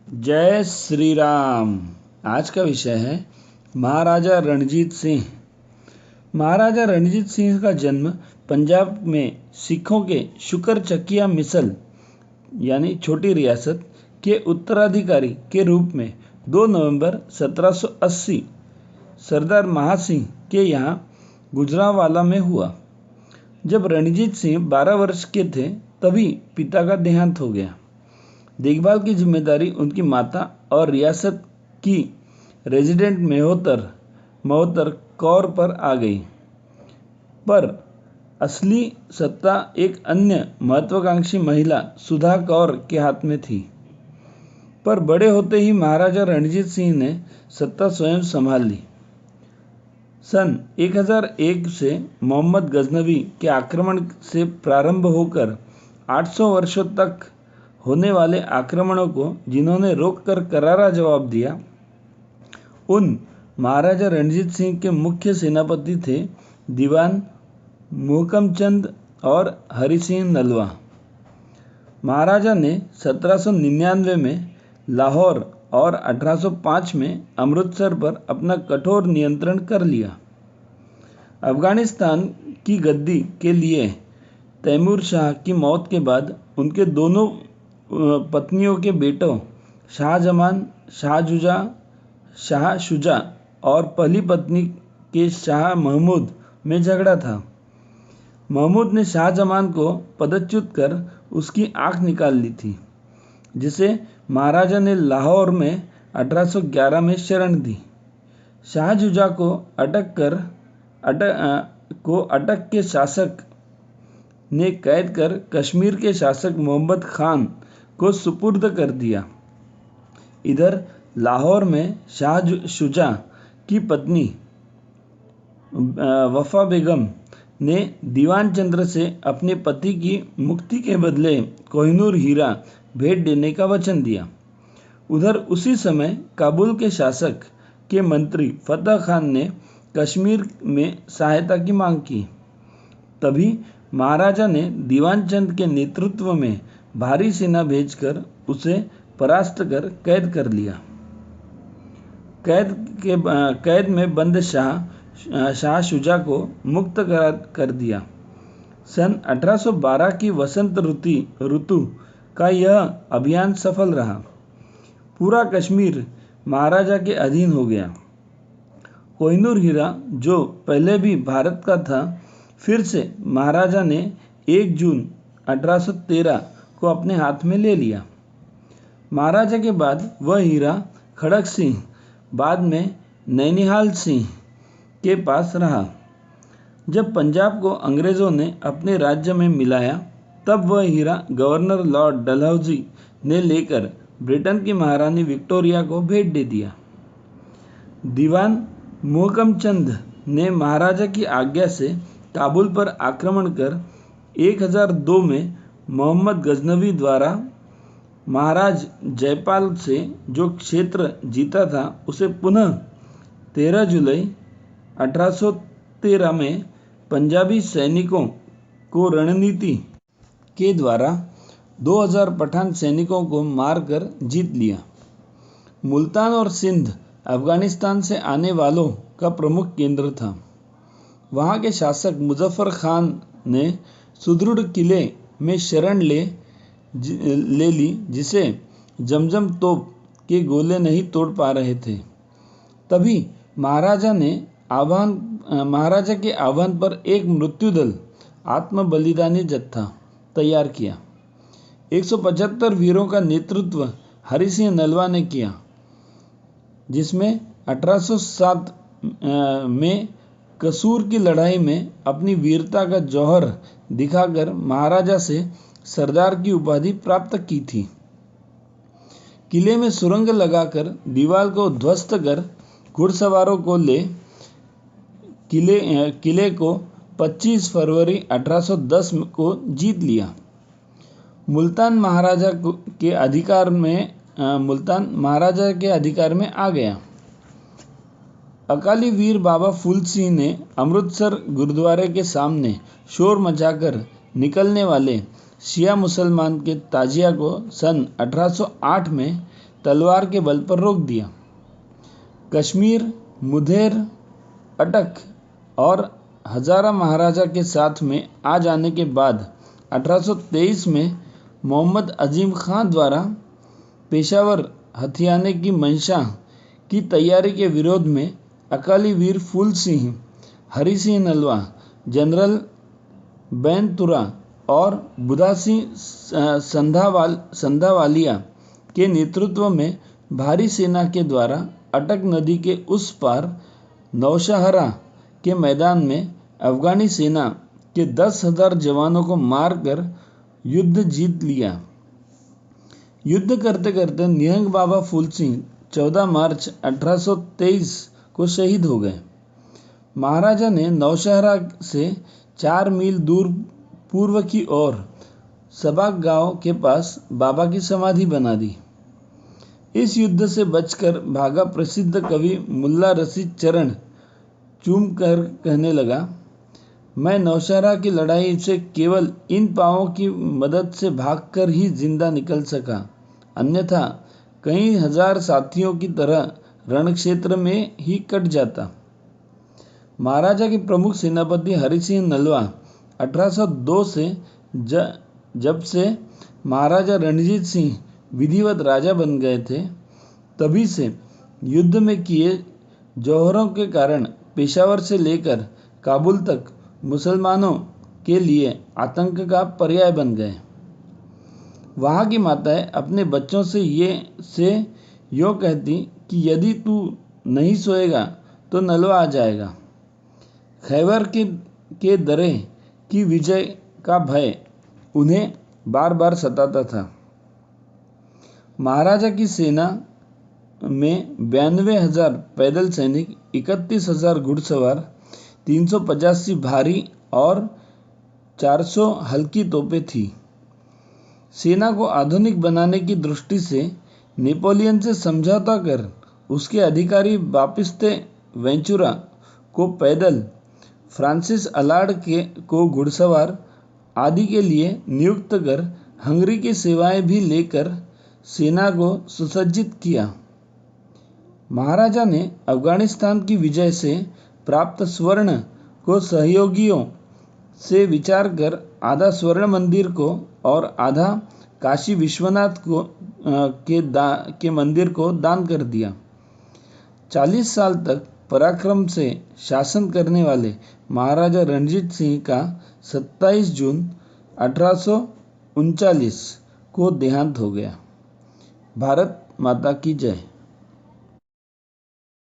जय श्री राम। आज का विषय है महाराजा रणजीत सिंह। महाराजा रणजीत सिंह का जन्म पंजाब में सिखों के शुकर चकिया मिसल यानी छोटी रियासत के उत्तराधिकारी के रूप में 2 नवंबर 1780 सरदार महासिंह के यहाँ गुजरांवाला में हुआ। जब रणजीत सिंह 12 वर्ष के थे तभी पिता का देहांत हो गया। देखभाल की जिम्मेदारी उनकी माता और रियासत की रेजिडेंट महोत्तर कौर पर आ गई, पर असली सत्ता एक अन्य महत्वाकांक्षी महिला सुधा कौर के हाथ में थी। पर बड़े होते ही महाराजा रणजीत सिंह ने सत्ता स्वयं संभाल ली। सन 1001 से मोहम्मद गजनवी के आक्रमण से प्रारंभ होकर 800 वर्षों तक होने वाले आक्रमणों को जिन्होंने रोककर करारा जवाब दिया, उन महाराजा रणजीत सिंह के मुख्य सेनापति थे दीवान मोहकमचंद और हरि सिंह नलवा। महाराजा ने 1799 में लाहौर और 1805 में अमृतसर पर अपना कठोर नियंत्रण कर लिया। अफगानिस्तान की गद्दी के लिए तैमूर शाह की मौत के बाद उनके दोनों पत्नियों के बेटों शाहजमान, शाह शुजा और पहली पत्नी के शाह महमूद में झगड़ा था। महमूद ने शाहजमान को पदच्युत कर उसकी आंख निकाल ली थी, जिसे महाराजा ने लाहौर में 1811 में शरण दी। शाह शुजा को अटक के शासक ने कैद कर कश्मीर के शासक मोहम्मद खान को सुपुर्द कर दिया। इधर लाहौर में शाह शुजा की पत्नी वफा बेगम ने दीवान चंद्र से अपने पति की मुक्ति के बदले कोहिनूर हीरा भेंट देने का वचन दिया। उधर उसी समय काबुल के शासक के मंत्री फतेह खान ने कश्मीर में सहायता की मांग की। तभी महाराजा ने दीवान चंद के नेतृत्व में भारी सेना भेजकर उसे परास्त कर कैद कर लिया। कैद में बंद शाह शुजा को मुक्त कर दिया। सन 1812 की वसंत ऋतु का यह अभियान सफल रहा। पूरा कश्मीर महाराजा के अधीन हो गया। कोहिनूर हीरा, जो पहले भी भारत का था, फिर से महाराजा ने 1 जून 1813 को अपने हाथ में ले लिया। महाराजा के बाद वह हीरा खड़क सिंह, बाद में नैनिहाल सिंह के पास रहा। जब पंजाब को अंग्रेजों ने अपने राज्य में मिलाया, तब वह हीरा गवर्नर लॉर्ड डलहौजी ने लेकर ब्रिटेन की महारानी विक्टोरिया को भेंट दे दिया। दीवान मोहकमचंद ने महाराजा की आज्ञा से काबुल पर आक्रमण कर 1002 में मोहम्मद गजनवी द्वारा महाराज जयपाल से जो क्षेत्र जीता था, उसे पुनः 13 जुलाई 1813 में पंजाबी सैनिकों को रणनीति के द्वारा 2000 पठान सैनिकों को मारकर जीत लिया। मुल्तान और सिंध अफगानिस्तान से आने वालों का प्रमुख केंद्र था। वहाँ के शासक मुजफ्फर खान ने सुदृढ़ किले में शरण ले ली, जिसे जमजम तोप के गोले नहीं तोड़ पा रहे थे। तभी महाराजा के आह्वान पर एक मृत्युदल आत्म बलिदानी जत्था तैयार किया। 175 वीरों का नेतृत्व हरि सिंह नलवा ने किया, जिसमें 1807 में कसूर की लड़ाई में अपनी वीरता का जौहर दिखाकर महाराजा से सरदार की उपाधि प्राप्त की थी। किले में सुरंग लगाकर दीवार को ध्वस्त कर घुड़सवारों को ले किले को 25 फरवरी 1810 को जीत लिया। मुल्तान महाराजा के अधिकार में आ गया। अकाली वीर बाबा फूल सिंह ने अमृतसर गुरुद्वारे के सामने शोर मचाकर निकलने वाले शिया मुसलमान के ताजिया को सन 1808 में तलवार के बल पर रोक दिया। कश्मीर, मुधेर, अटक और हजारा महाराजा के साथ में आ जाने के बाद 1823 में मोहम्मद अजीम खान द्वारा पेशावर हथियाने की मंशा की तैयारी के विरोध में अकाली वीर फूल सिंह, हरि सिंह नलवा, जनरल बैनतुरा और बुधा सिंह संधावालिया के नेतृत्व में भारी सेना के द्वारा अटक नदी के उस पार नौशहरा के मैदान में अफगानी सेना के 10,000 जवानों को मारकर युद्ध जीत लिया। युद्ध करते करते निहंग बाबा फूल सिंह 14 मार्च 1823 को शहीद हो गए। महाराजा ने नौशहरा से 4 मील दूर पूर्व की ओर सबाक गांव के पास बाबा की समाधि बना दी। इस युद्ध से बचकर भागा प्रसिद्ध कवि मुल्ला रशीद चरण चूम कर कहने लगा, मैं नौशहरा की लड़ाई से केवल इन पांवों की मदद से भागकर ही जिंदा निकल सका, अन्यथा कई हजार साथियों की तरह रणक्षेत्र में ही कट जाता। महाराजा के प्रमुख सेनापति हरि सिंह नलवा 1802 से जब से महाराजा रणजीत सिंह विधिवत राजा बन गए थे, तभी से युद्ध में किए जौहरों के कारण पेशावर से लेकर काबुल तक मुसलमानों के लिए आतंक का पर्याय बन गए। वहाँ की माताएं अपने बच्चों से यूँ कहती कि यदि तू नहीं सोएगा तो नलवा आ जाएगा। खैबर के दरे की विजय का भय उन्हें बार बार सताता था। महाराजा की सेना में 92,000 पैदल सैनिक, 31,000 घुड़सवार, 385 भारी और 400 हल्की तोपें थी। सेना को आधुनिक बनाने की दृष्टि से नेपोलियन से समझौता कर उसके अधिकारी बापिस्ते वेंचुरा को पैदल, फ्रांसिस अलाड को घुड़सवार आदि के लिए नियुक्त कर हंगरी की सेवाएं भी लेकर सेना को सुसज्जित किया। महाराजा ने अफगानिस्तान की विजय से प्राप्त स्वर्ण को सहयोगियों से विचार कर आधा स्वर्ण मंदिर को और आधा काशी विश्वनाथ के मंदिर को दान कर दिया। 40 साल तक पराक्रम से शासन करने वाले महाराजा रणजीत सिंह का 27 जून 1839 को देहांत हो गया। भारत माता की जय।